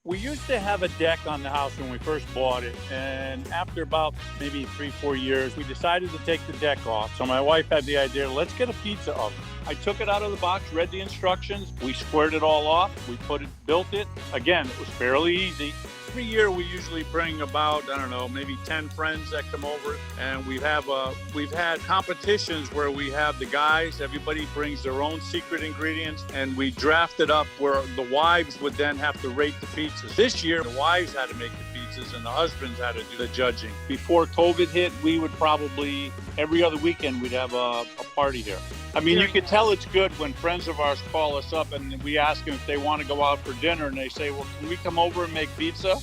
We used to have a deck on the house when we first bought it, and after about maybe 3, 4 years, we decided to take the deck off. So my wife had the idea, let's get a pizza oven. I took it out of the box, read the instructions, we squared it all off, we built it. Again, it was fairly easy. Every year we usually bring about, I don't know, maybe 10 friends that come over, and we've had competitions where we have the guys, everybody brings their own secret ingredients, and we draft it up where the wives would then have to rate the pizzas. This year, the wives had to make the pizzas and the husbands had to do the judging. Before COVID hit, we would probably, every other weekend, we'd have a party here. I mean, you could tell it's good when friends of ours call us up and we ask them if they want to go out for dinner, and they say, well, can we come over and make pizza?